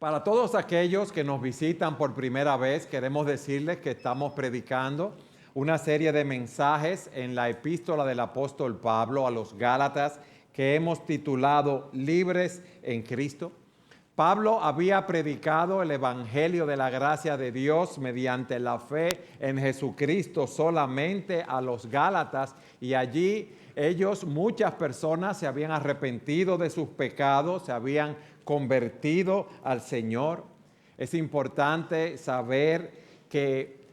Para todos aquellos que nos visitan por primera vez, queremos decirles que estamos predicando una serie de mensajes en la epístola del apóstol Pablo a los Gálatas que hemos titulado Libres en Cristo. Pablo había predicado el evangelio de la gracia de Dios mediante la fe en Jesucristo solamente a los Gálatas, y allí muchas personas se habían arrepentido de sus pecados, se habían convertido al Señor. Es importante saber que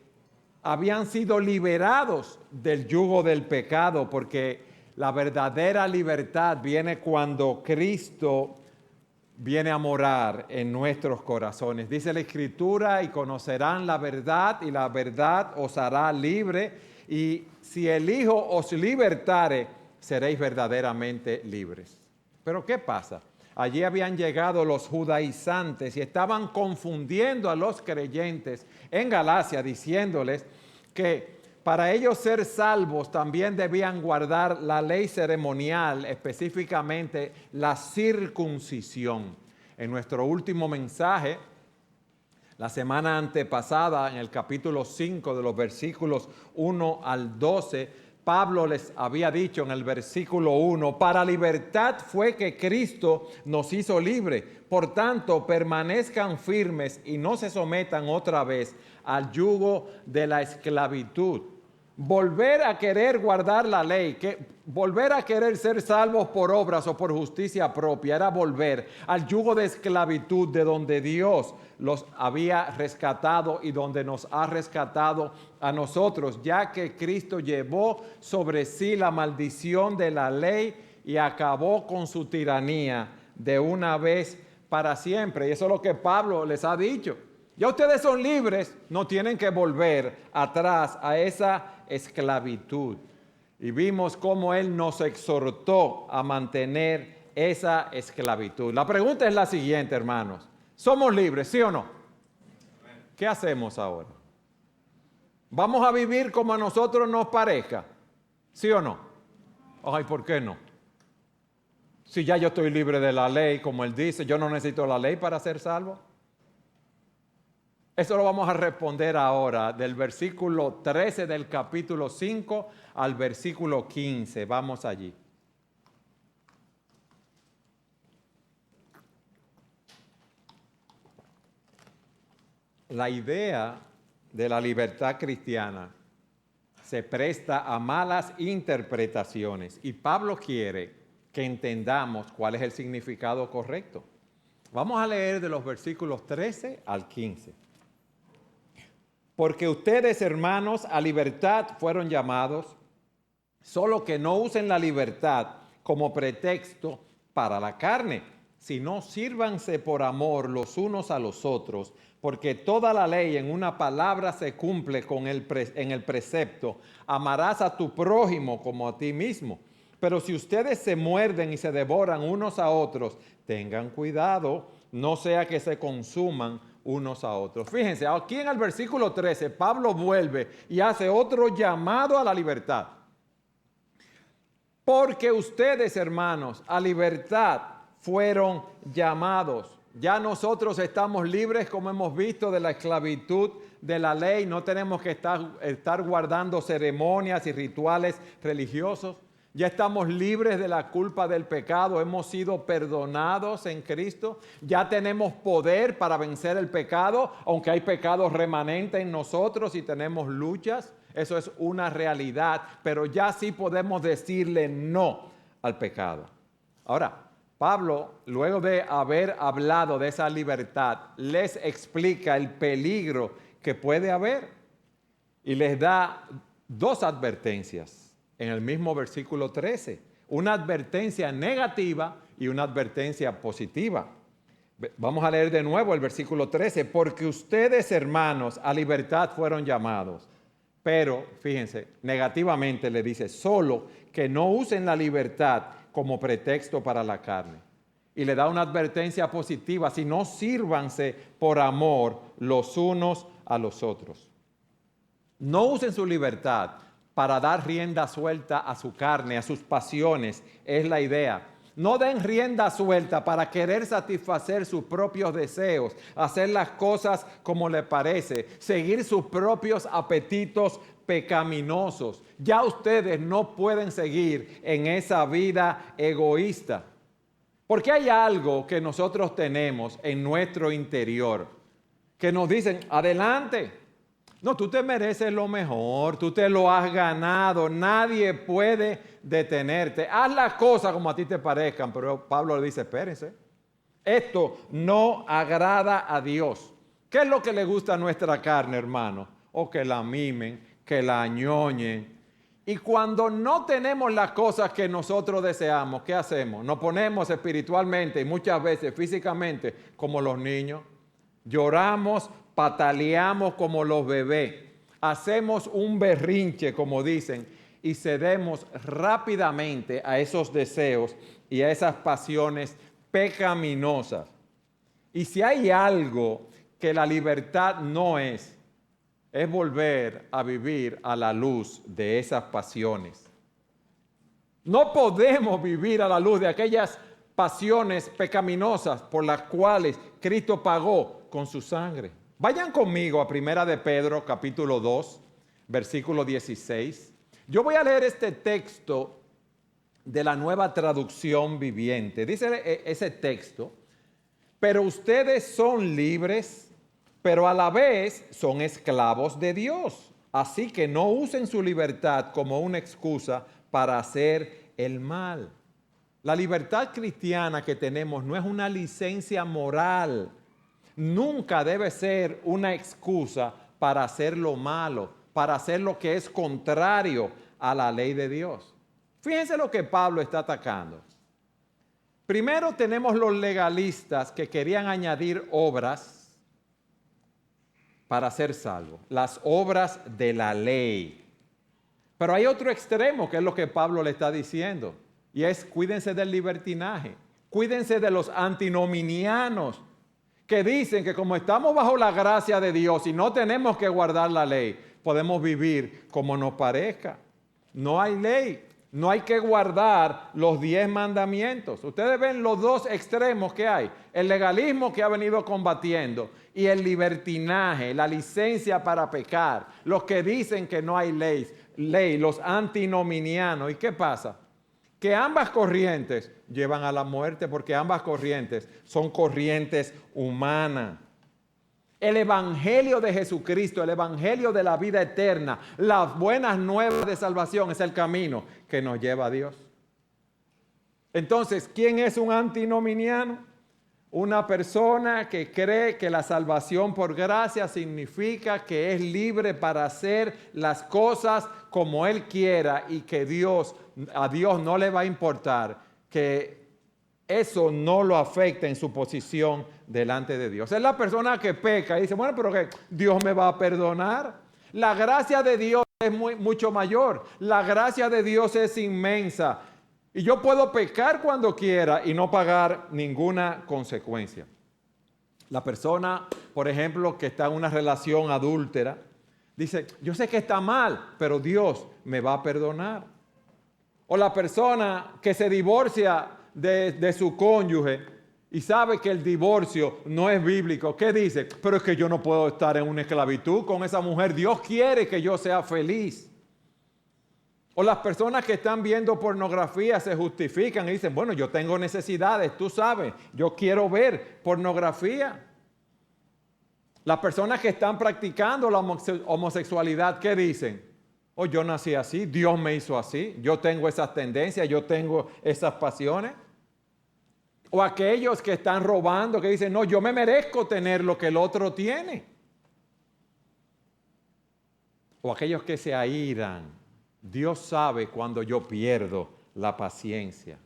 habían sido liberados del yugo del pecado, porque la verdadera libertad viene cuando Cristo viene a morar en nuestros corazones. Dice la Escritura: y conocerán la verdad, y la verdad os hará libre, y si el Hijo os libertare, seréis verdaderamente libres. Pero ¿qué pasa? Allí habían llegado los judaizantes y estaban confundiendo a los creyentes en Galacia, diciéndoles que para ellos ser salvos también debían guardar la ley ceremonial, específicamente la circuncisión. En nuestro último mensaje, la semana antepasada, en el capítulo 5 de los versículos 1 al 12, Pablo les había dicho en el versículo 1: para libertad fue que Cristo nos hizo libre. Por tanto, permanezcan firmes y no se sometan otra vez al yugo de la esclavitud. Volver a querer guardar la ley, volver a querer ser salvos por obras o por justicia propia, era volver al yugo de esclavitud de donde Dios los había rescatado y donde nos ha rescatado a nosotros, ya que Cristo llevó sobre sí la maldición de la ley y acabó con su tiranía de una vez para siempre. Y eso es lo que Pablo les ha dicho. Ya ustedes son libres, no tienen que volver atrás a esa esclavitud. Y vimos cómo él nos exhortó a mantener esa esclavitud. La pregunta es la siguiente, hermanos: ¿somos libres, sí o no? ¿Qué hacemos ahora? ¿Vamos a vivir como a nosotros nos parezca? ¿Sí o no? Ay, ¿por qué no? Si ya yo estoy libre de la ley, como él dice, yo no necesito la ley para ser salvo. Eso lo vamos a responder ahora, del versículo 13 del capítulo 5 al versículo 15. Vamos allí. La idea de la libertad cristiana se presta a malas interpretaciones, y Pablo quiere que entendamos cuál es el significado correcto. Vamos a leer de los versículos 13 al 15. Porque ustedes, hermanos, a libertad fueron llamados, solo que no usen la libertad como pretexto para la carne, sino sírvanse por amor los unos a los otros, porque toda la ley en una palabra se cumple en el precepto: amarás a tu prójimo como a ti mismo. Pero si ustedes se muerden y se devoran unos a otros, tengan cuidado, no sea que se consuman unos a otros. Fíjense, aquí en el versículo 13, Pablo vuelve y hace otro llamado a la libertad. Porque ustedes, hermanos, a libertad fueron llamados. Ya nosotros estamos libres, como hemos visto, de la esclavitud de la ley. No tenemos que estar guardando ceremonias y rituales religiosos. Ya estamos libres de la culpa del pecado, hemos sido perdonados en Cristo, ya tenemos poder para vencer el pecado, aunque hay pecados remanentes en nosotros y tenemos luchas, eso es una realidad, pero ya sí podemos decirle no al pecado. Ahora, Pablo, luego de haber hablado de esa libertad, les explica el peligro que puede haber y les da dos advertencias. En el mismo versículo 13, una advertencia negativa y una advertencia positiva. Vamos a leer de nuevo el versículo 13. Porque ustedes, hermanos, a libertad fueron llamados. Pero, fíjense, negativamente le dice: solo que no usen la libertad como pretexto para la carne. Y le da una advertencia positiva: si no, sírvanse por amor los unos a los otros. No usen su libertad para dar rienda suelta a su carne, a sus pasiones, es la idea. No den rienda suelta para querer satisfacer sus propios deseos, hacer las cosas como les parece, seguir sus propios apetitos pecaminosos. Ya ustedes no pueden seguir en esa vida egoísta. Porque hay algo que nosotros tenemos en nuestro interior que nos dicen, adelante. No, tú te mereces lo mejor, tú te lo has ganado, nadie puede detenerte. Haz las cosas como a ti te parezcan, pero Pablo le dice, espérense, esto no agrada a Dios. ¿Qué es lo que le gusta a nuestra carne, hermano? O que la mimen, que la añoñen. Y cuando no tenemos las cosas que nosotros deseamos, ¿qué hacemos? Nos ponemos espiritualmente y muchas veces físicamente como los niños. Lloramos, pataleamos como los bebés, hacemos un berrinche, como dicen, y cedemos rápidamente a esos deseos y a esas pasiones pecaminosas. Y si hay algo que la libertad no es volver a vivir a la luz de esas pasiones. No podemos vivir a la luz de aquellas pasiones pecaminosas por las cuales Cristo pagó con su sangre. Vayan conmigo a Primera de Pedro, capítulo 2, versículo 16. Yo voy a leer este texto de la Nueva Traducción Viviente. Dice ese texto, pero ustedes son libres, pero a la vez son esclavos de Dios. Así que no usen su libertad como una excusa para hacer el mal. La libertad cristiana que tenemos no es una licencia moral. Nunca debe ser una excusa para hacer lo malo, para hacer lo que es contrario a la ley de Dios. Fíjense lo que Pablo está atacando. Primero tenemos los legalistas que querían añadir obras para ser salvos, las obras de la ley. Pero hay otro extremo que es lo que Pablo le está diciendo, y es cuídense del libertinaje, cuídense de los antinominianos, que dicen que como estamos bajo la gracia de Dios y no tenemos que guardar la ley, podemos vivir como nos parezca. No hay ley, no hay que guardar los 10 mandamientos. Ustedes ven los dos extremos que hay, el legalismo que ha venido combatiendo y el libertinaje, la licencia para pecar, los que dicen que no hay ley, los antinominianos. ¿Y qué pasa? Que ambas corrientes llevan a la muerte porque ambas corrientes son corrientes humanas. El evangelio de Jesucristo, el evangelio de la vida eterna, las buenas nuevas de salvación es el camino que nos lleva a Dios. Entonces, ¿quién es un antinominiano? Una persona que cree que la salvación por gracia significa que es libre para hacer las cosas como Él quiera y que a Dios no le va a importar que eso no lo afecta en su posición delante de Dios. Es la persona que peca y dice, bueno, pero que Dios me va a perdonar. La gracia de Dios es mucho mayor. La gracia de Dios es inmensa. Y yo puedo pecar cuando quiera y no pagar ninguna consecuencia. La persona, por ejemplo, que está en una relación adúltera, dice, yo sé que está mal, pero Dios me va a perdonar. O la persona que se divorcia de su cónyuge y sabe que el divorcio no es bíblico, ¿qué dice? Pero es que yo no puedo estar en una esclavitud con esa mujer. Dios quiere que yo sea feliz. O las personas que están viendo pornografía se justifican y dicen, bueno, yo tengo necesidades, tú sabes, yo quiero ver pornografía. Las personas que están practicando la homosexualidad, ¿qué dicen? Oh, yo nací así, Dios me hizo así, yo tengo esas tendencias, yo tengo esas pasiones. O aquellos que están robando, que dicen, no, yo me merezco tener lo que el otro tiene. O aquellos que se airan. Dios sabe cuando yo pierdo la paciencia.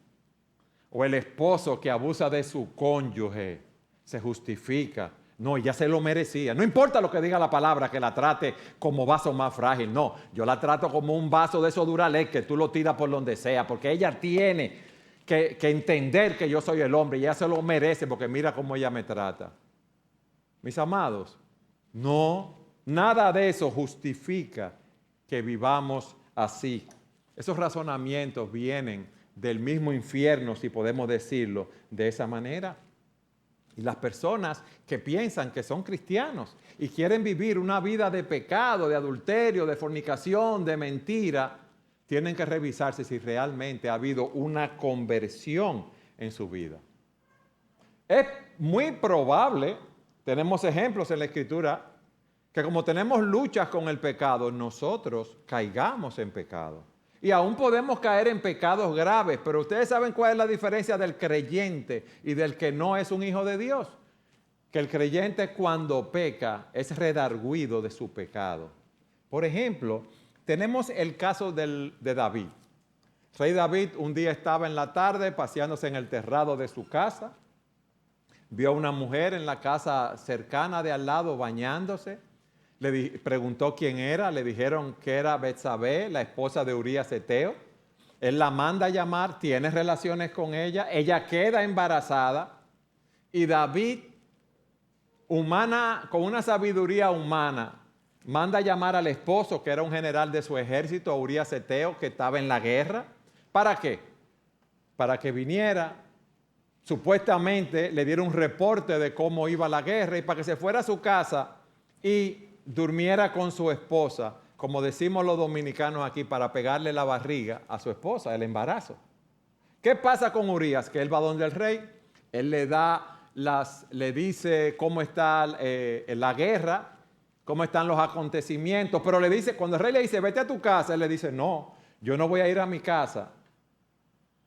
O el esposo que abusa de su cónyuge, se justifica. No, ya se lo merecía. No importa lo que diga la palabra, que la trate como vaso más frágil. No, yo la trato como un vaso de esos Duralex que tú lo tiras por donde sea, porque ella tiene que entender que yo soy el hombre y ella se lo merece porque mira cómo ella me trata. Mis amados, no, nada de eso justifica que vivamos así. Esos razonamientos vienen del mismo infierno, si podemos decirlo de esa manera. Y las personas que piensan que son cristianos y quieren vivir una vida de pecado, de adulterio, de fornicación, de mentira, tienen que revisarse si realmente ha habido una conversión en su vida. Es muy probable, tenemos ejemplos en la Escritura, que como tenemos luchas con el pecado, nosotros caigamos en pecado. Y aún podemos caer en pecados graves, pero ustedes saben cuál es la diferencia del creyente y del que no es un hijo de Dios. Que el creyente cuando peca es redarguido de su pecado. Por ejemplo, tenemos el caso de David. Rey David un día estaba en la tarde paseándose en el terrado de su casa. Vio a una mujer en la casa cercana de al lado bañándose. Le preguntó quién era, le dijeron que era Betsabé, la esposa de Urías Eteo. Él la manda a llamar, tiene relaciones con ella queda embarazada y David, con una sabiduría humana, manda a llamar al esposo, que era un general de su ejército, Urías Eteo, que estaba en la guerra. ¿Para qué? Para que viniera, supuestamente le diera un reporte de cómo iba la guerra y para que se fuera a su casa y durmiera con su esposa, como decimos los dominicanos aquí, para pegarle la barriga a su esposa, el embarazo. ¿Qué pasa con Urías? Que él va donde el rey, él le dice cómo está la guerra, cómo están los acontecimientos, pero le dice, cuando el rey le dice, vete a tu casa, él le dice, no, yo no voy a ir a mi casa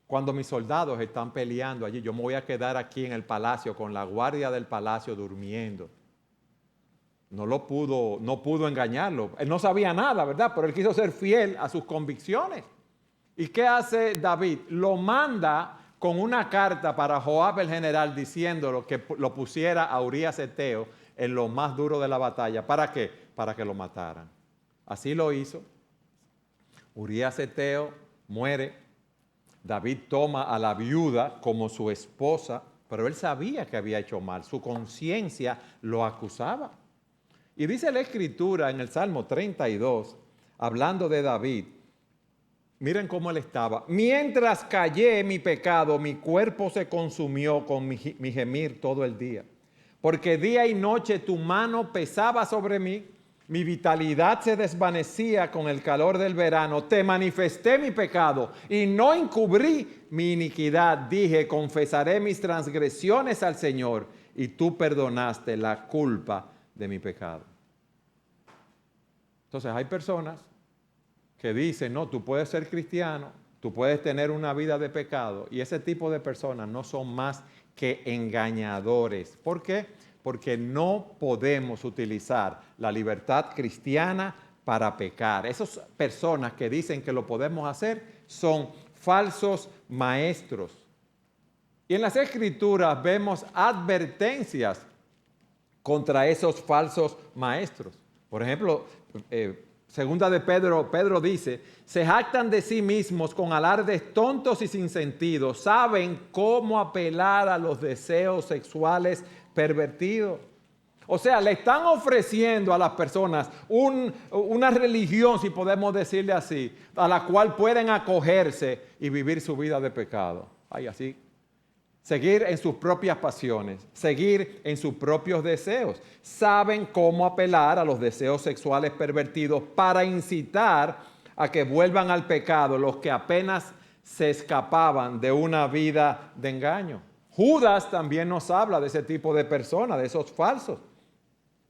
cuando mis soldados están peleando allí, yo me voy a quedar aquí en el palacio con la guardia del palacio durmiendo. No pudo engañarlo. Él no sabía nada, ¿verdad? Pero él quiso ser fiel a sus convicciones. ¿Y qué hace David? Lo manda con una carta para Joab el general diciéndolo que lo pusiera a Urías Eteo en lo más duro de la batalla. ¿Para qué? Para que lo mataran. Así lo hizo. Urías Eteo muere. David toma a la viuda como su esposa, pero él sabía que había hecho mal. Su conciencia lo acusaba. Y dice la Escritura en el Salmo 32, hablando de David, miren cómo él estaba. Mientras callé mi pecado, mi cuerpo se consumió con mi gemir todo el día. Porque día y noche tu mano pesaba sobre mí, mi vitalidad se desvanecía con el calor del verano. Te manifesté mi pecado y no encubrí mi iniquidad. Dije, confesaré mis transgresiones al Señor y tú perdonaste la culpa de mi pecado. Entonces hay personas que dicen, no, tú puedes ser cristiano, tú puedes tener una vida de pecado, y ese tipo de personas no son más que engañadores. ¿Por qué? Porque no podemos utilizar la libertad cristiana para pecar. Esas personas que dicen que lo podemos hacer son falsos maestros. Y en las Escrituras vemos advertencias contra esos falsos maestros. Por ejemplo, segunda de Pedro dice, se jactan de sí mismos con alardes tontos y sin sentido, saben cómo apelar a los deseos sexuales pervertidos. O sea, le están ofreciendo a las personas una religión, si podemos decirle así, a la cual pueden acogerse y vivir su vida de pecado. Ay, así. Seguir en sus propias pasiones, seguir en sus propios deseos. Saben cómo apelar a los deseos sexuales pervertidos para incitar a que vuelvan al pecado los que apenas se escapaban de una vida de engaño. Judas también nos habla de ese tipo de personas, de esos falsos.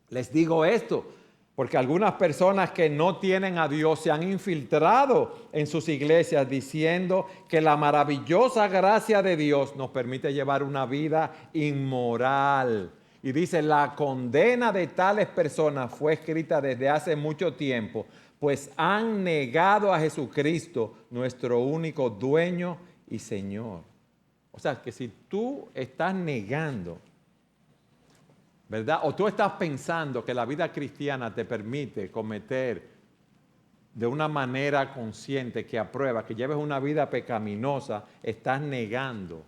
Les digo esto porque algunas personas que no tienen a Dios se han infiltrado en sus iglesias diciendo que la maravillosa gracia de Dios nos permite llevar una vida inmoral. Y dice, la condena de tales personas fue escrita desde hace mucho tiempo, pues han negado a Jesucristo, nuestro único dueño y Señor. O sea, que si tú estás negando, ¿verdad? O tú estás pensando que la vida cristiana te permite cometer de una manera consciente, que aprueba, que lleves una vida pecaminosa, estás negando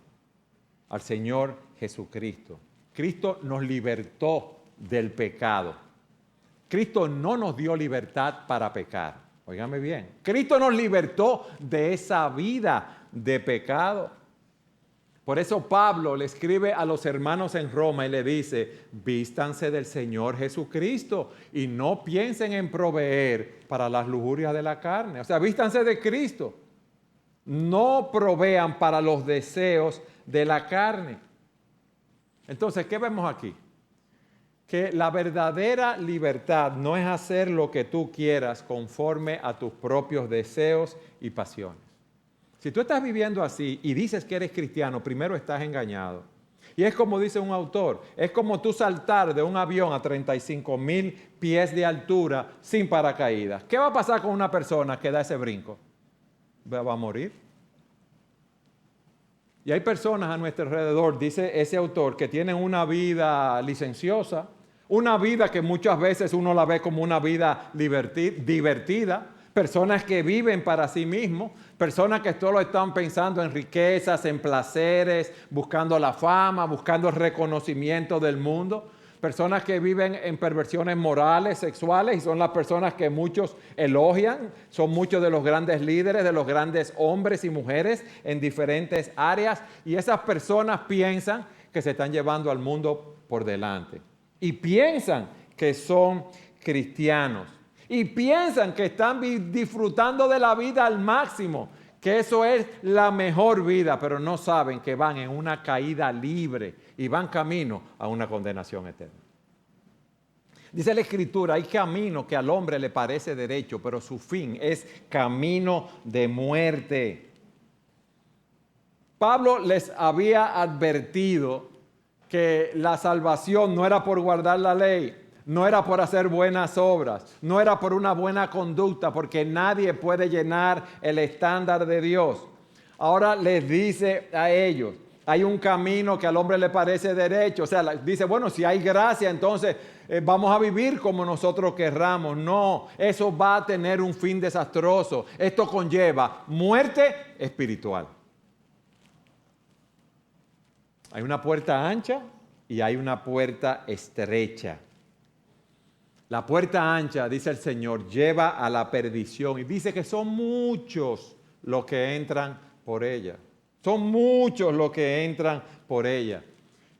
al Señor Jesucristo. Cristo nos libertó del pecado. Cristo no nos dio libertad para pecar. Óigame bien, Cristo nos libertó de esa vida de pecado. Por eso Pablo le escribe a los hermanos en Roma y le dice, vístanse del Señor Jesucristo y no piensen en proveer para las lujurias de la carne. O sea, vístanse de Cristo. No provean para los deseos de la carne. Entonces, ¿qué vemos aquí? Que la verdadera libertad no es hacer lo que tú quieras conforme a tus propios deseos y pasiones. Si tú estás viviendo así y dices que eres cristiano, primero estás engañado. Y es como dice un autor, es como tú saltar de un avión a 35,000 pies de altura sin paracaídas. ¿Qué va a pasar con una persona que da ese brinco? Va a morir. Y hay personas a nuestro alrededor, dice ese autor, que tienen una vida licenciosa, una vida que muchas veces uno la ve como una vida divertida, personas que viven para sí mismos, personas que solo están pensando en riquezas, en placeres, buscando la fama, buscando el reconocimiento del mundo, personas que viven en perversiones morales, sexuales, y son las personas que muchos elogian, son muchos de los grandes líderes, de los grandes hombres y mujeres en diferentes áreas, y esas personas piensan que se están llevando al mundo por delante, y piensan que son cristianos, y piensan que están disfrutando de la vida al máximo, que eso es la mejor vida, pero no saben que van en una caída libre y van camino a una condenación eterna. Dice la Escritura, hay camino que al hombre le parece derecho, pero su fin es camino de muerte. Pablo les había advertido que la salvación no era por guardar la ley, no era por hacer buenas obras, no era por una buena conducta, porque nadie puede llenar el estándar de Dios. Ahora les dice a ellos, hay un camino que al hombre le parece derecho. O sea, dice, bueno, si hay gracia, entonces vamos a vivir como nosotros querramos. No, eso va a tener un fin desastroso. Esto conlleva muerte espiritual. Hay una puerta ancha y hay una puerta estrecha. La puerta ancha, dice el Señor, lleva a la perdición y dice que son muchos los que entran por ella. Son muchos los que entran por ella.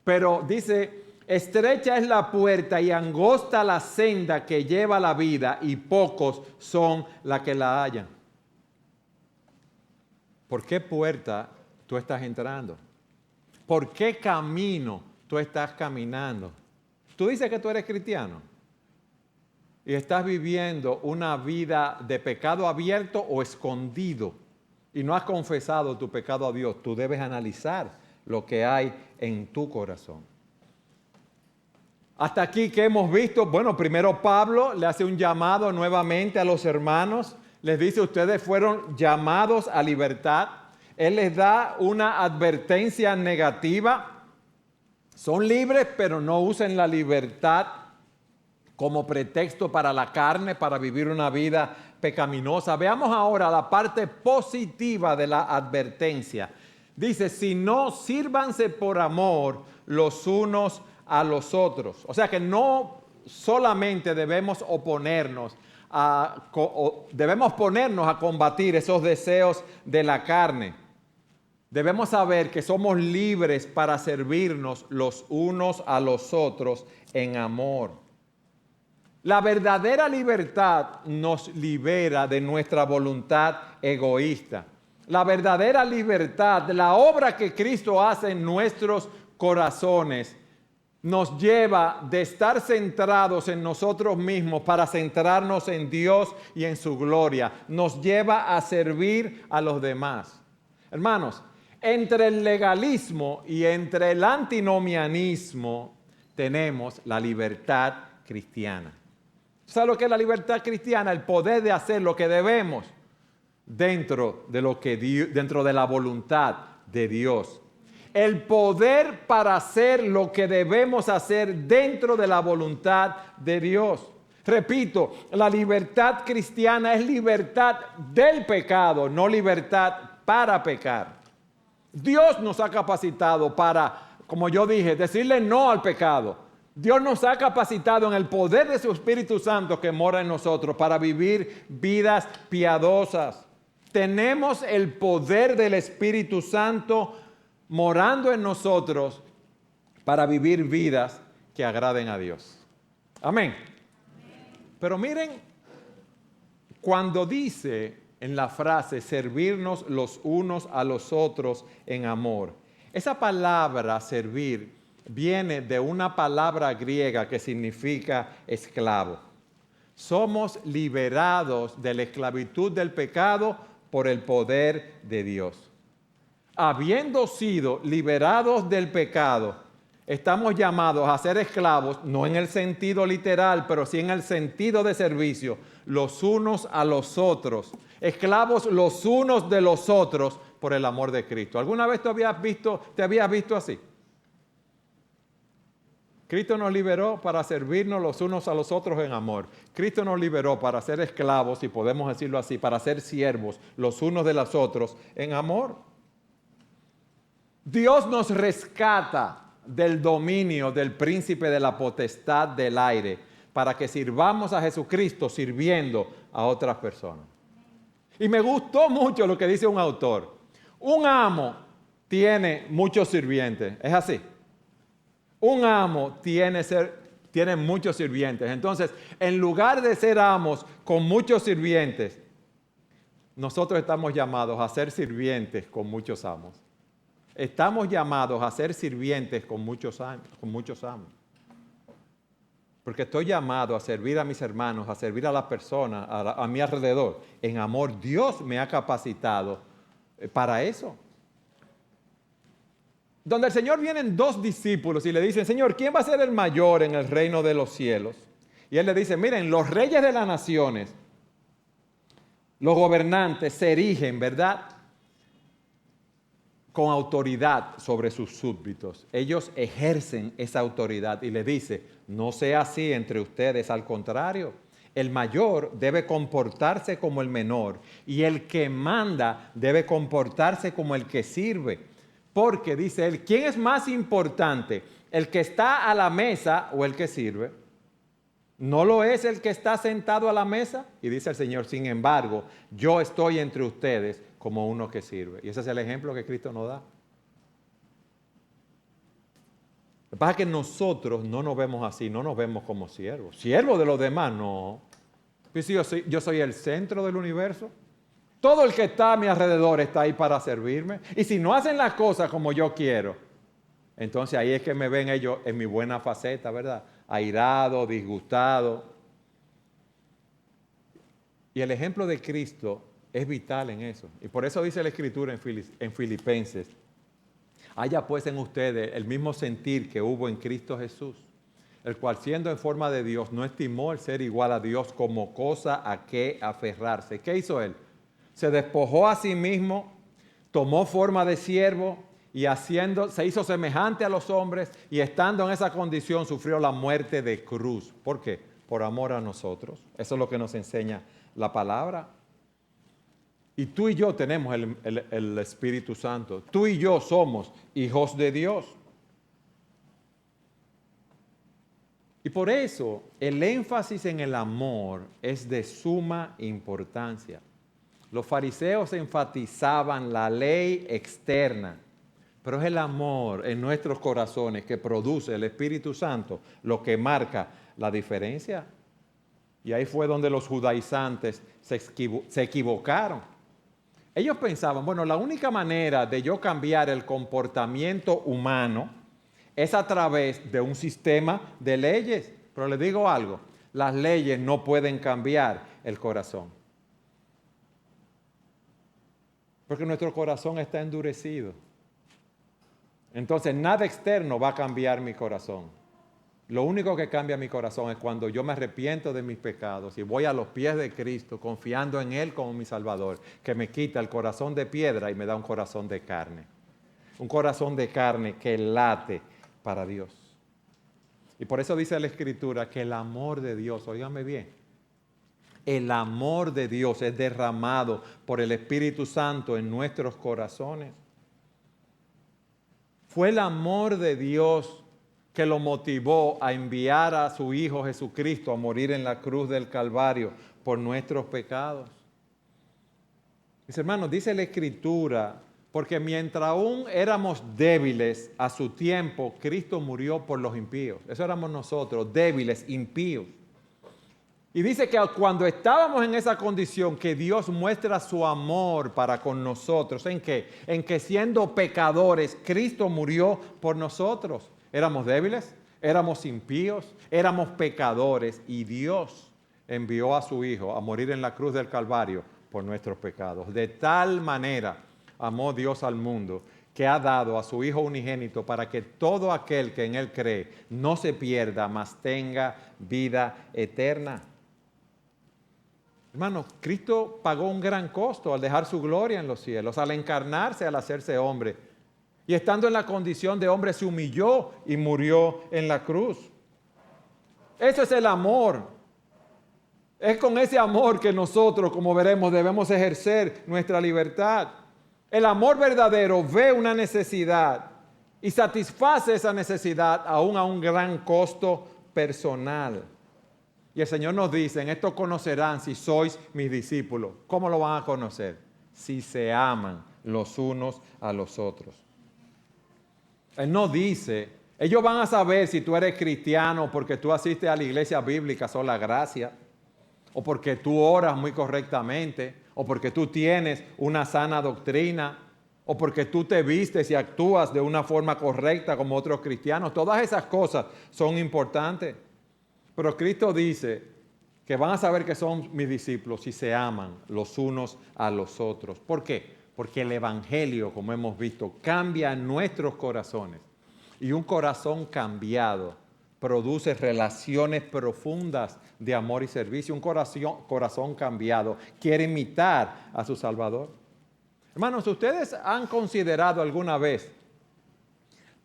Pero dice, estrecha es la puerta y angosta la senda que lleva a la vida y pocos son las que la hallan. ¿Por qué puerta tú estás entrando? ¿Por qué camino tú estás caminando? Tú dices que tú eres cristiano y estás viviendo una vida de pecado abierto o escondido y no has confesado tu pecado a Dios. Tú debes analizar lo que hay en tu corazón. Hasta aquí, ¿qué hemos visto? Bueno, primero Pablo le hace un llamado nuevamente a los hermanos. Les dice, ustedes fueron llamados a libertad. Él les da una advertencia negativa. Son libres, pero no usen la libertad como pretexto para la carne, para vivir una vida pecaminosa. Veamos ahora la parte positiva de la advertencia. Dice, si no, sírvanse por amor los unos a los otros. O sea que no solamente debemos debemos ponernos a combatir esos deseos de la carne. Debemos saber que somos libres para servirnos los unos a los otros en amor. La verdadera libertad nos libera de nuestra voluntad egoísta. La verdadera libertad, la obra que Cristo hace en nuestros corazones, nos lleva de estar centrados en nosotros mismos para centrarnos en Dios y en su gloria. Nos lleva a servir a los demás. Hermanos, entre el legalismo y entre el antinomianismo tenemos la libertad cristiana. ¿Sabes lo que es la libertad cristiana? El poder de hacer lo que debemos dentro de la voluntad de Dios. El poder para hacer lo que debemos hacer dentro de la voluntad de Dios. Repito, la libertad cristiana es libertad del pecado, no libertad para pecar. Dios nos ha capacitado para, como yo dije, decirle no al pecado. Dios nos ha capacitado en el poder de su Espíritu Santo que mora en nosotros para vivir vidas piadosas. Tenemos el poder del Espíritu Santo morando en nosotros para vivir vidas que agraden a Dios. Amén. Pero miren, cuando dice en la frase servirnos los unos a los otros en amor, esa palabra servir viene de una palabra griega que significa esclavo. Somos liberados de la esclavitud del pecado por el poder de Dios. Habiendo sido liberados del pecado, estamos llamados a ser esclavos, no en el sentido literal, pero sí en el sentido de servicio, los unos a los otros, esclavos los unos de los otros por el amor de Cristo. ¿Alguna vez te habías visto así? Cristo nos liberó para servirnos los unos a los otros en amor. Cristo nos liberó para ser esclavos, si podemos decirlo así, para ser siervos los unos de los otros en amor. Dios nos rescata del dominio del príncipe de la potestad del aire para que sirvamos a Jesucristo sirviendo a otras personas. Y me gustó mucho lo que dice un autor. Un amo tiene muchos sirvientes, ¿es así? Un amo tiene muchos sirvientes. Entonces, en lugar de ser amos con muchos sirvientes, nosotros estamos llamados a ser sirvientes con muchos amos. Estamos llamados a ser sirvientes con muchos amos. Porque estoy llamado a servir a mis hermanos, a servir a las personas a mi alrededor. En amor, Dios me ha capacitado para eso. Donde el Señor vienen dos discípulos y le dicen, Señor, ¿quién va a ser el mayor en el reino de los cielos? Y Él le dice, miren, los reyes de las naciones, los gobernantes se erigen, ¿verdad?, con autoridad sobre sus súbditos. Ellos ejercen esa autoridad y le dice, no sea así entre ustedes, al contrario, el mayor debe comportarse como el menor y el que manda debe comportarse como el que sirve. Porque, dice él, ¿quién es más importante? ¿El que está a la mesa o el que sirve? ¿No lo es el que está sentado a la mesa? Y dice el Señor, sin embargo, yo estoy entre ustedes como uno que sirve. Y ese es el ejemplo que Cristo nos da. Lo que pasa es que nosotros no nos vemos así, no nos vemos como siervos. Siervos de los demás, no. Pues yo soy el centro del universo. Todo el que está a mi alrededor está ahí para servirme. Y si no hacen las cosas como yo quiero, entonces ahí es que me ven ellos en mi buena faceta, ¿verdad? Airado, disgustado. Y el ejemplo de Cristo es vital en eso. Y por eso dice la Escritura en Filipenses, haya pues en ustedes el mismo sentir que hubo en Cristo Jesús, el cual siendo en forma de Dios no estimó el ser igual a Dios como cosa a que aferrarse. ¿Qué hizo Él? Se despojó a sí mismo, tomó forma de siervo y se hizo semejante a los hombres y estando en esa condición sufrió la muerte de cruz. ¿Por qué? Por amor a nosotros. Eso es lo que nos enseña la palabra. Y tú y yo tenemos el Espíritu Santo. Tú y yo somos hijos de Dios. Y por eso el énfasis en el amor es de suma importancia. Los fariseos enfatizaban la ley externa, pero es el amor en nuestros corazones que produce el Espíritu Santo lo que marca la diferencia. Y ahí fue donde los judaizantes se equivocaron. Ellos pensaban, bueno, la única manera de yo cambiar el comportamiento humano es a través de un sistema de leyes. Pero les digo algo, las leyes no pueden cambiar el corazón. Porque nuestro corazón está endurecido. Entonces, nada externo va a cambiar mi corazón. Lo único que cambia mi corazón es cuando yo me arrepiento de mis pecados y voy a los pies de Cristo, confiando en Él como mi Salvador, que me quita el corazón de piedra y me da un corazón de carne. Un corazón de carne que late para Dios. Y por eso dice la Escritura que el amor de Dios, óigame bien, el amor de Dios es derramado por el Espíritu Santo en nuestros corazones. Fue el amor de Dios que lo motivó a enviar a su Hijo Jesucristo a morir en la cruz del Calvario por nuestros pecados. Mis hermanos, dice la Escritura, porque mientras aún éramos débiles a su tiempo, Cristo murió por los impíos. Eso éramos nosotros, débiles, impíos. Y dice que cuando estábamos en esa condición, que Dios muestra su amor para con nosotros. ¿En qué? En que siendo pecadores, Cristo murió por nosotros. Éramos débiles, éramos impíos, éramos pecadores y Dios envió a su Hijo a morir en la cruz del Calvario por nuestros pecados. De tal manera amó Dios al mundo que ha dado a su Hijo unigénito para que todo aquel que en Él cree no se pierda, mas tenga vida eterna. Hermanos, Cristo pagó un gran costo al dejar su gloria en los cielos, al encarnarse, al hacerse hombre. Y estando en la condición de hombre se humilló y murió en la cruz. Eso es el amor. Es con ese amor que nosotros, como veremos, debemos ejercer nuestra libertad. El amor verdadero ve una necesidad y satisface esa necesidad aún a un gran costo personal. Y el Señor nos dice, en esto conocerán si sois mis discípulos. ¿Cómo lo van a conocer? Si se aman los unos a los otros. Él no dice, ellos van a saber si tú eres cristiano porque tú asistes a la iglesia bíblica sola gracia, o porque tú oras muy correctamente, o porque tú tienes una sana doctrina, o porque tú te vistes y actúas de una forma correcta como otros cristianos. Todas esas cosas son importantes. Pero Cristo dice que van a saber que son mis discípulos si se aman los unos a los otros. ¿Por qué? Porque el Evangelio, como hemos visto, cambia nuestros corazones. Y un corazón cambiado produce relaciones profundas de amor y servicio. Un corazón cambiado quiere imitar a su Salvador. Hermanos, ¿ustedes han considerado alguna vez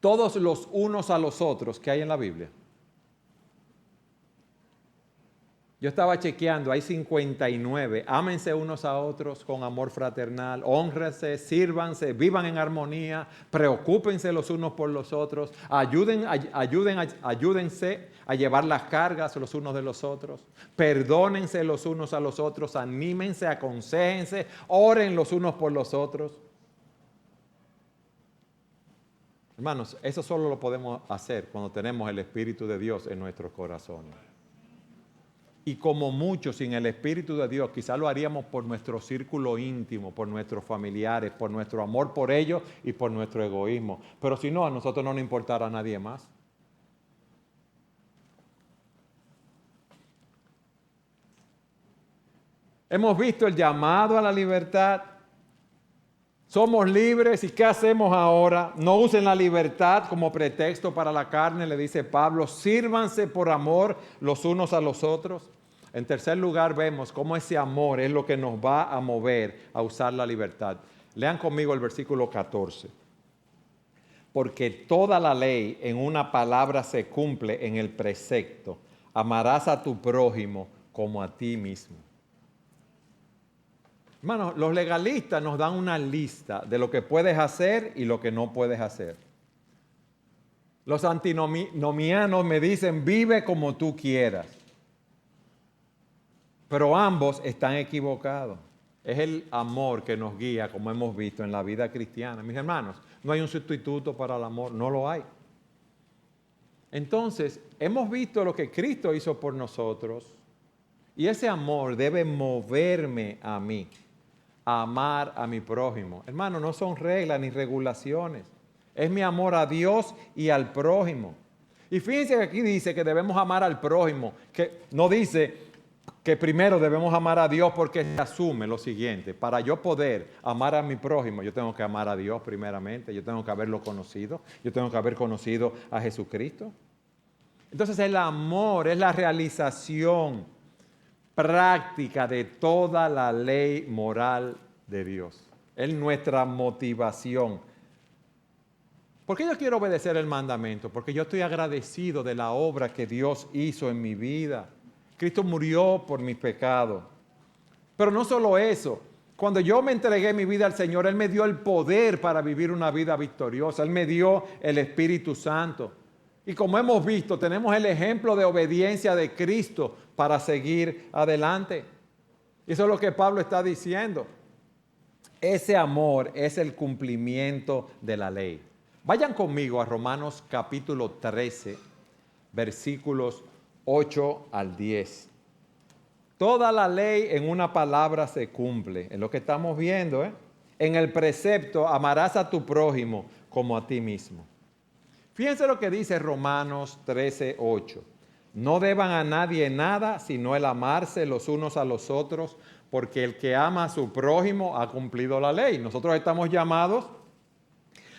todos los unos a los otros que hay en la Biblia? Yo estaba chequeando, hay 59. Ámense unos a otros con amor fraternal, hónrense, sírvanse, vivan en armonía, preocúpense los unos por los otros, ayúdense a llevar las cargas los unos de los otros, perdónense los unos a los otros, anímense, aconséjense, oren los unos por los otros. Hermanos, eso solo lo podemos hacer cuando tenemos el Espíritu de Dios en nuestros corazones. Y como muchos sin el Espíritu de Dios, quizás lo haríamos por nuestro círculo íntimo, por nuestros familiares, por nuestro amor por ellos y por nuestro egoísmo. Pero si no, a nosotros no nos importará a nadie más. Hemos visto el llamado a la libertad. Somos libres, ¿y qué hacemos ahora? No usen la libertad como pretexto para la carne, le dice Pablo. Sírvanse por amor los unos a los otros. En tercer lugar, vemos cómo ese amor es lo que nos va a mover a usar la libertad. Lean conmigo el versículo 14. Porque toda la ley en una palabra se cumple en el precepto. Amarás a tu prójimo como a ti mismo. Hermanos, los legalistas nos dan una lista de lo que puedes hacer y lo que no puedes hacer. Los antinomianos me dicen, vive como tú quieras. Pero ambos están equivocados. Es el amor que nos guía, como hemos visto en la vida cristiana. Mis hermanos, no hay un sustituto para el amor, no lo hay. Entonces, hemos visto lo que Cristo hizo por nosotros y ese amor debe moverme a mí, a amar a mi prójimo. Hermano, no son reglas ni regulaciones. Es mi amor a Dios y al prójimo. Y fíjense que aquí dice que debemos amar al prójimo, que no dice que primero debemos amar a Dios porque se asume lo siguiente. Para yo poder amar a mi prójimo, yo tengo que amar a Dios primeramente, yo tengo que haberlo conocido, yo tengo que haber conocido a Jesucristo. Entonces el amor es la realización práctica de toda la ley moral de Dios. Es nuestra motivación. ¿Por qué yo quiero obedecer el mandamiento? Porque yo estoy agradecido de la obra que Dios hizo en mi vida. Cristo murió por mis pecados. Pero no solo eso. Cuando yo me entregué mi vida al Señor, Él me dio el poder para vivir una vida victoriosa. Él me dio el Espíritu Santo. Y como hemos visto, tenemos el ejemplo de obediencia de Cristo para seguir adelante. Eso es lo que Pablo está diciendo. Ese amor es el cumplimiento de la ley. Vayan conmigo a Romanos capítulo 13, versículos 8 al 10. Toda la ley en una palabra se cumple. Es lo que estamos viendo, En el precepto, amarás a tu prójimo como a ti mismo. Fíjense lo que dice Romanos 13, 8. No deban a nadie nada, sino el amarse los unos a los otros, porque el que ama a su prójimo ha cumplido la ley. Nosotros estamos llamados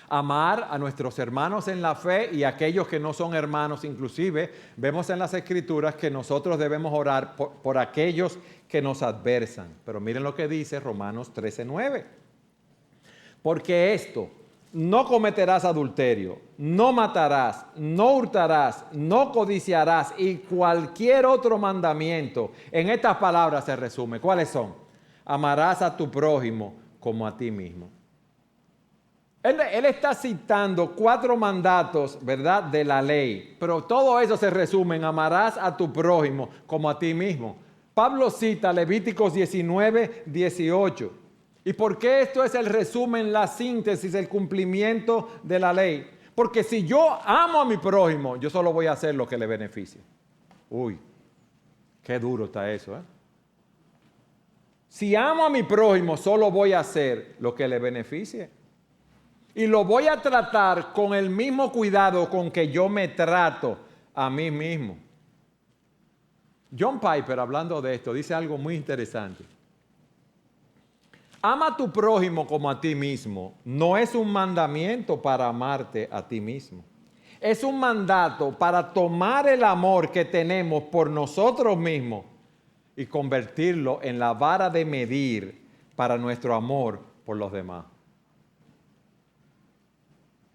a amar a nuestros hermanos en la fe y a aquellos que no son hermanos. Inclusive vemos en las Escrituras que nosotros debemos orar por aquellos que nos adversan. Pero miren lo que dice Romanos 13, 9. Porque esto, no cometerás adulterio, no matarás, no hurtarás, no codiciarás y cualquier otro mandamiento. En estas palabras se resume. ¿Cuáles son? Amarás a tu prójimo como a ti mismo. Él está citando 4 mandatos, ¿verdad?, de la ley. Pero todo eso se resume en amarás a tu prójimo como a ti mismo. Pablo cita Levíticos 19, 18. ¿Y por qué esto es el resumen, la síntesis, el cumplimiento de la ley? Porque si yo amo a mi prójimo, yo solo voy a hacer lo que le beneficie. Uy, qué duro está eso, Si amo a mi prójimo, solo voy a hacer lo que le beneficie. Y lo voy a tratar con el mismo cuidado con que yo me trato a mí mismo. John Piper, hablando de esto, dice algo muy interesante. Ama a tu prójimo como a ti mismo. No es un mandamiento para amarte a ti mismo. Es un mandato para tomar el amor que tenemos por nosotros mismos y convertirlo en la vara de medir para nuestro amor por los demás.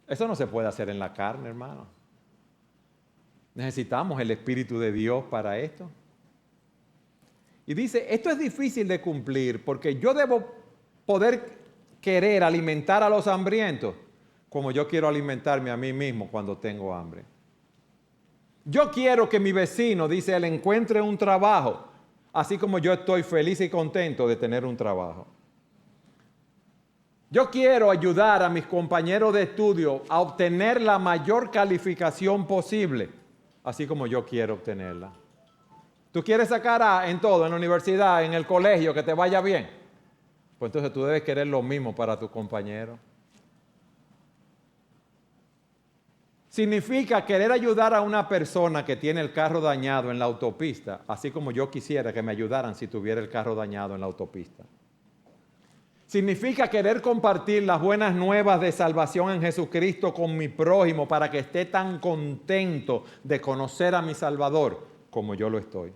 Eso no se puede hacer en la carne, hermano. Necesitamos el Espíritu de Dios para esto. Y dice, esto es difícil de cumplir porque yo debo poder querer alimentar a los hambrientos como yo quiero alimentarme a mí mismo cuando tengo hambre. Yo quiero que mi vecino, dice él, encuentre un trabajo, así como yo estoy feliz y contento de tener un trabajo. Yo quiero ayudar a mis compañeros de estudio a obtener la mayor calificación posible, así como yo quiero obtenerla. ¿Tú quieres sacar A en todo, en la universidad, en el colegio, que te vaya bien? Pues entonces tú debes querer lo mismo para tu compañero. Significa querer ayudar a una persona que tiene el carro dañado en la autopista, así como yo quisiera que me ayudaran si tuviera el carro dañado en la autopista. Significa querer compartir las buenas nuevas de salvación en Jesucristo con mi prójimo para que esté tan contento de conocer a mi Salvador como yo lo estoy.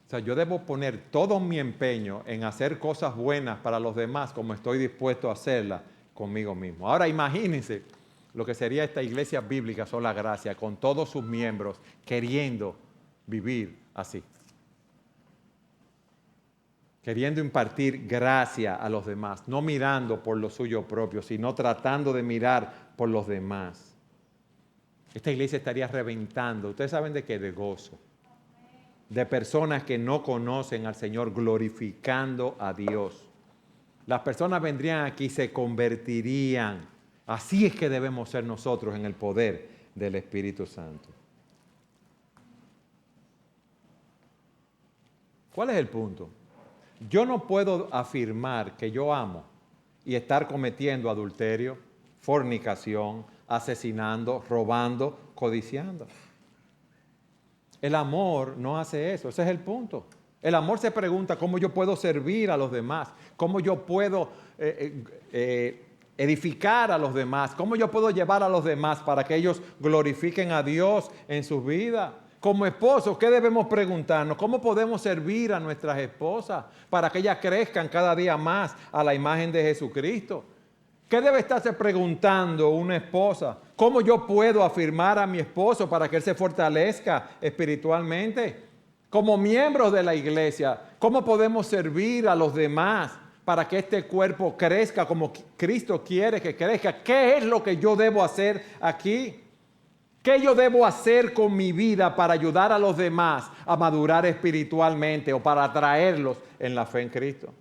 O sea, yo debo poner todo mi empeño en hacer cosas buenas para los demás como estoy dispuesto a hacerlas conmigo mismo. Ahora imagínense lo que sería esta iglesia bíblica Sola Gracia con todos sus miembros queriendo vivir así. Queriendo impartir gracia a los demás, no mirando por lo suyo propio, sino tratando de mirar por los demás. Esta iglesia estaría reventando. ¿Ustedes saben de qué? De gozo. De personas que no conocen al Señor glorificando a Dios. Las personas vendrían aquí y se convertirían. Así es que debemos ser nosotros en el poder del Espíritu Santo. ¿Cuál es el punto? Yo no puedo afirmar que yo amo y estar cometiendo adulterio, fornicación, asesinando, robando, codiciando. El amor no hace eso, ese es el punto. El amor se pregunta cómo yo puedo servir a los demás, cómo yo puedo edificar a los demás, cómo yo puedo llevar a los demás para que ellos glorifiquen a Dios en sus vidas. Como esposos, ¿qué debemos preguntarnos? ¿Cómo podemos servir a nuestras esposas para que ellas crezcan cada día más a la imagen de Jesucristo? ¿Qué debe estarse preguntando una esposa? ¿Cómo yo puedo afirmar a mi esposo para que él se fortalezca espiritualmente? Como miembros de la iglesia, ¿cómo podemos servir a los demás para que este cuerpo crezca como Cristo quiere que crezca? ¿Qué es lo que yo debo hacer aquí? ¿Qué yo debo hacer con mi vida para ayudar a los demás a madurar espiritualmente o para atraerlos en la fe en Cristo?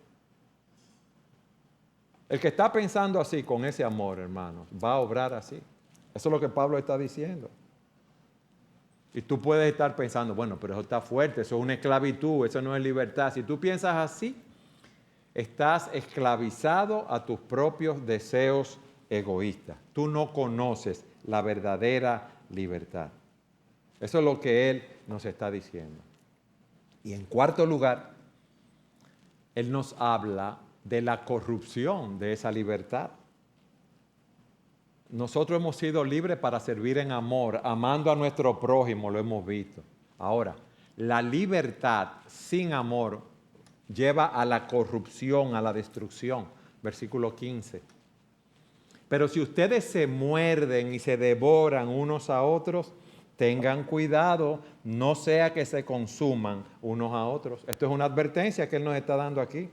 El que está pensando así, con ese amor, hermanos, va a obrar así. Eso es lo que Pablo está diciendo. Y tú puedes estar pensando, bueno, pero eso está fuerte, eso es una esclavitud, eso no es libertad. Si tú piensas así, estás esclavizado a tus propios deseos egoístas. Tú no conoces la verdadera libertad. Eso es lo que él nos está diciendo. Y en cuarto lugar, él nos habla de la corrupción de esa libertad. Nosotros hemos sido libres para servir en amor, amando a nuestro prójimo, lo hemos visto. Ahora, la libertad sin amor lleva a la corrupción, a la destrucción. Versículo 15. Pero si ustedes se muerden y se devoran unos a otros, tengan cuidado, no sea que se consuman unos a otros. Esto es una advertencia que él nos está dando aquí.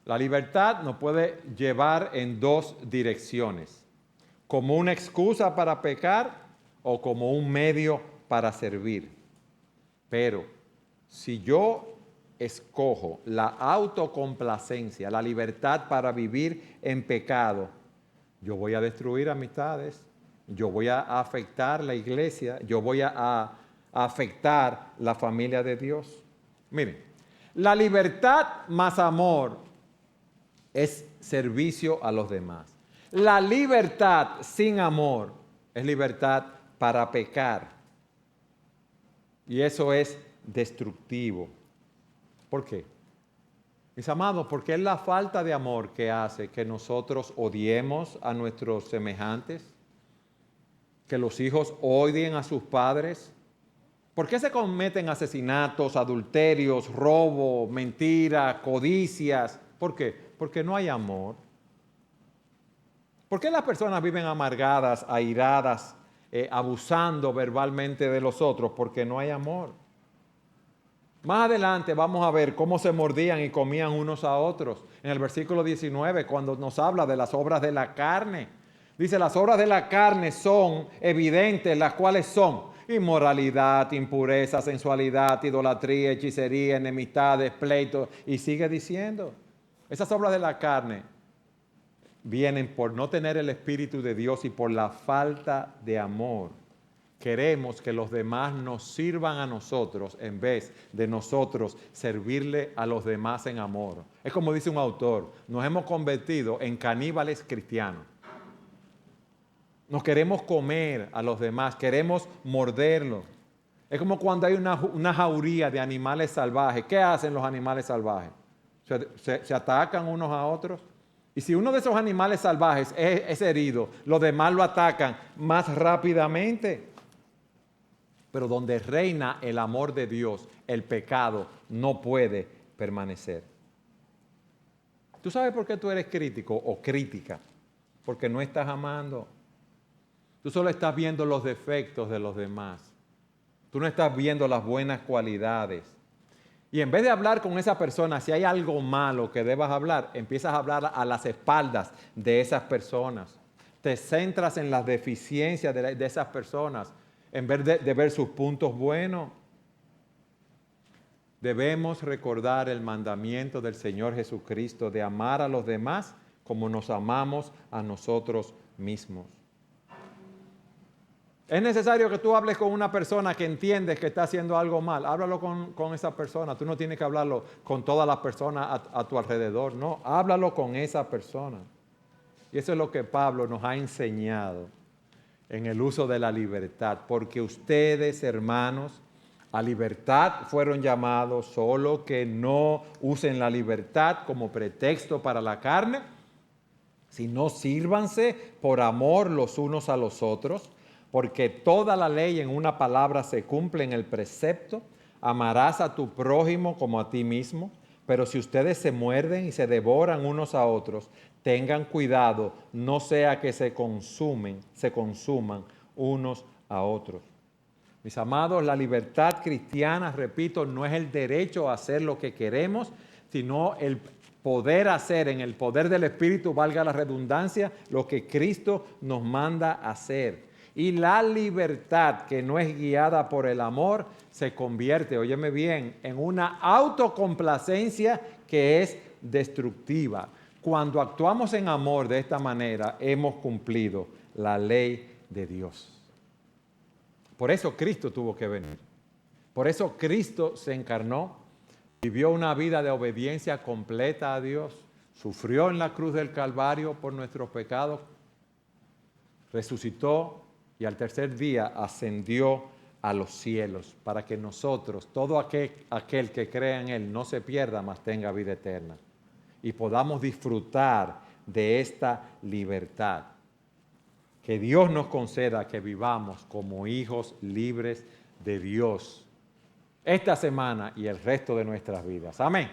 La libertad nos puede llevar en dos direcciones, como una excusa para pecar o como un medio para servir. Pero si yo escojo la autocomplacencia, la libertad para vivir en pecado, yo voy a destruir amistades, yo voy a afectar la iglesia, yo voy a afectar la familia de Dios. Miren, la libertad más amor es servicio a los demás. La libertad sin amor es libertad para pecar. Y eso es destructivo. ¿Por qué? Mis amados, porque es la falta de amor que hace que nosotros odiemos a nuestros semejantes, que los hijos odien a sus padres. ¿Por qué se cometen asesinatos, adulterios, robo, mentira, codicias? ¿Por qué? Porque no hay amor. ¿Por qué las personas viven amargadas, airadas, abusando verbalmente de los otros? Porque no hay amor. Más adelante vamos a ver cómo se mordían y comían unos a otros. En el versículo 19, cuando nos habla de las obras de la carne. Dice, las obras de la carne son evidentes, las cuales son inmoralidad, impureza, sensualidad, idolatría, hechicería, enemistades, pleitos. Y sigue diciendo, esas obras de la carne vienen por no tener el Espíritu de Dios y por la falta de amor. Queremos que los demás nos sirvan a nosotros en vez de nosotros servirle a los demás en amor. Es como dice un autor, nos hemos convertido en caníbales cristianos. Nos queremos comer a los demás, queremos morderlos. Es como cuando hay una jauría de animales salvajes. ¿Qué hacen los animales salvajes? Se atacan unos a otros. Y si uno de esos animales salvajes es herido, los demás lo atacan más rápidamente. Pero donde reina el amor de Dios, el pecado no puede permanecer. ¿Tú sabes por qué tú eres crítico o crítica? Porque no estás amando. Tú solo estás viendo los defectos de los demás. Tú no estás viendo las buenas cualidades. Y en vez de hablar con esa persona, si hay algo malo que debas hablar, empiezas a hablar a las espaldas de esas personas. Te centras en las deficiencias de esas personas en vez de ver sus puntos buenos. Debemos recordar el mandamiento del Señor Jesucristo de amar a los demás como nos amamos a nosotros mismos. Es necesario que tú hables con una persona que entiendes que está haciendo algo mal. Háblalo con esa persona. Tú no tienes que hablarlo con todas las personas a tu alrededor. No, háblalo con esa persona. Y eso es lo que Pablo nos ha enseñado en el uso de la libertad. Porque ustedes, hermanos, a libertad fueron llamados, solo que no usen la libertad como pretexto para la carne, sino sírvanse por amor los unos a los otros. Porque toda la ley en una palabra se cumple en el precepto, amarás a tu prójimo como a ti mismo, pero si ustedes se muerden y se devoran unos a otros, tengan cuidado, no sea que se consuman unos a otros. Mis amados, la libertad cristiana, repito, no es el derecho a hacer lo que queremos, sino el poder hacer, en el poder del Espíritu, valga la redundancia, lo que Cristo nos manda hacer. Y la libertad que no es guiada por el amor se convierte, óyeme bien, en una autocomplacencia que es destructiva. Cuando actuamos en amor de esta manera, hemos cumplido la ley de Dios. Por eso Cristo tuvo que venir. Por eso Cristo se encarnó, vivió una vida de obediencia completa a Dios, sufrió en la cruz del Calvario por nuestros pecados, resucitó y al tercer día ascendió a los cielos para que nosotros, todo aquel que crea en Él, no se pierda, mas tenga vida eterna y podamos disfrutar de esta libertad. Que Dios nos conceda que vivamos como hijos libres de Dios esta semana y el resto de nuestras vidas. Amén.